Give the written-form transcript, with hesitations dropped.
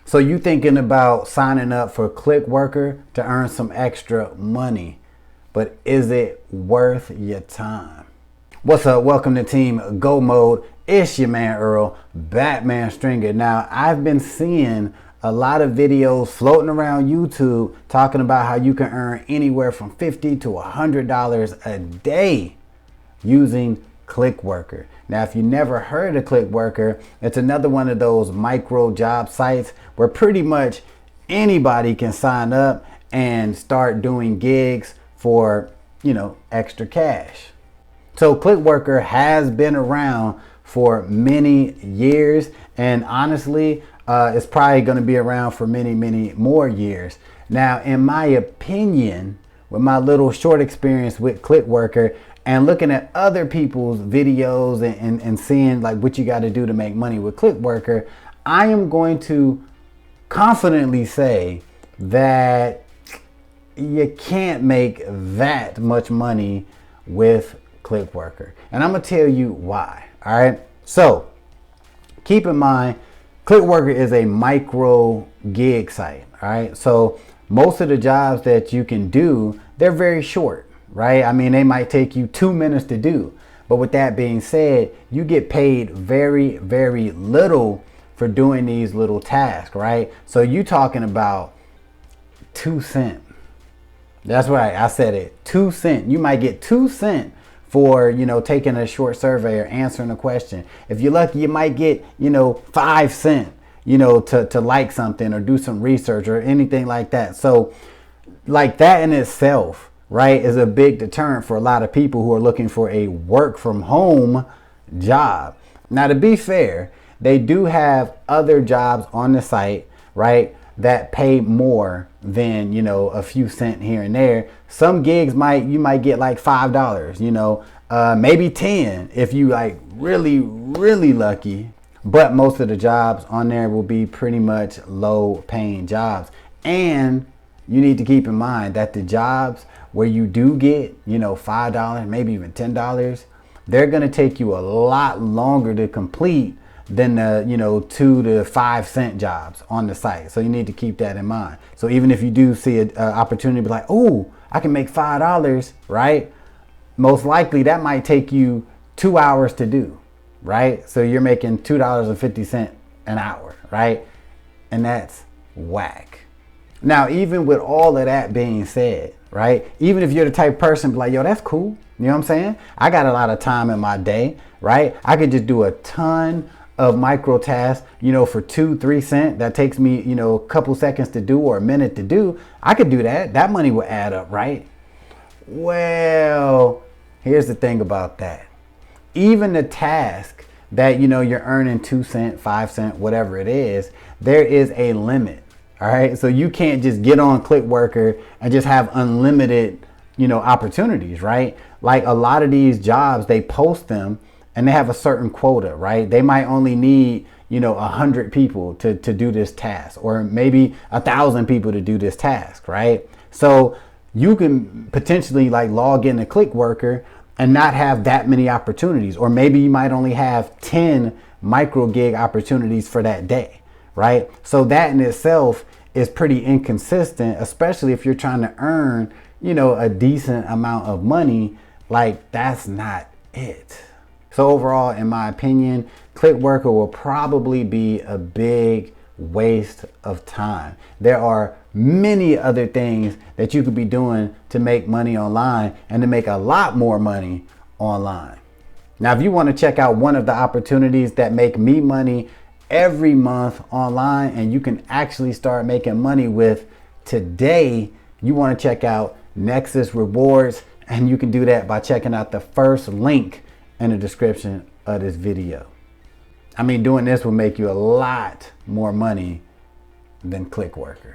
So you thinking about signing up for ClickWorker to earn some extra money, but is it worth your time? What's up? Welcome to Team Go Mode. It's your man Earl, Batman Stringer. Now, I've been seeing a lot of videos floating around YouTube talking about how you can earn anywhere from $50 to $100 a day using ClickWorker. Now, if you never heard of ClickWorker, it's another one of those micro job sites where pretty much anybody can sign up and start doing gigs for, extra cash. So ClickWorker has been around for many years, and honestly, it's probably going to be around for many, many more years. Now, in my opinion, with my little short experience with ClickWorker and looking at other people's videos and seeing like what you got to do to make money with ClickWorker, I am going to confidently say that you can't make that much money with ClickWorker. And I'm going to tell you why. All right. So keep in mind, ClickWorker is a micro gig site. All right. So most of the jobs that you can do, they're very short. Right? I mean, they might take you 2 minutes to do. But with that being said, you get paid very, very little for doing these little tasks, right? So you talking about 2 cents. That's right. I said it. 2 cents. You might get 2 cents for, taking a short survey or answering a question. If you're lucky, you might get, 5 cents, to like something or do some research or anything like that. So like that in itself, right, is a big deterrent for a lot of people who are looking for a work from home job. Now, to be fair, they do have other jobs on the site, right, that pay more than, a few cents here and there. Some gigs you might get like $5, maybe 10 if you like really, really lucky. But most of the jobs on there will be pretty much low paying jobs. And you need to keep in mind that the jobs where you do get, $5, maybe even $10, they're going to take you a lot longer to complete than the, 2 to 5 cent jobs on the site. So you need to keep that in mind. So even if you do see an opportunity to be like, oh, I can make $5, right? Most likely that might take you 2 hours to do, right? So you're making $2.50 an hour, right? And that's whack. Now, even with all of that being said, right? Even if you're the type of person like, yo, that's cool. You know what I'm saying? I got a lot of time in my day, right? I could just do a ton of micro tasks, for 2-3 cents. That takes me, a couple seconds to do or a minute to do. I could do that. That money would add up, right? Well, here's the thing about that. Even the task that, you're earning 2 cents, 5 cents, whatever it is, there is a limit. All right. So you can't just get on ClickWorker and just have unlimited, opportunities, right? Like a lot of these jobs, they post them and they have a certain quota, right? They might only need, 100 people to do this task, or maybe 1,000 people to do this task, right? So you can potentially like log into ClickWorker and not have that many opportunities, or maybe you might only have 10 micro gig opportunities for that day, right? So that in itself is pretty inconsistent, especially if you're trying to earn, a decent amount of money. Like that's not it. So overall, in my opinion, ClickWorker will probably be a big waste of time. There are many other things that you could be doing to make money online and to make a lot more money online. Now, if you want to check out one of the opportunities that make me money every month online and you can actually start making money with today, you want to check out Nexus Rewards, and you can do that by checking out the first link in the description of this video. I mean, doing this will make you a lot more money than ClickWorker.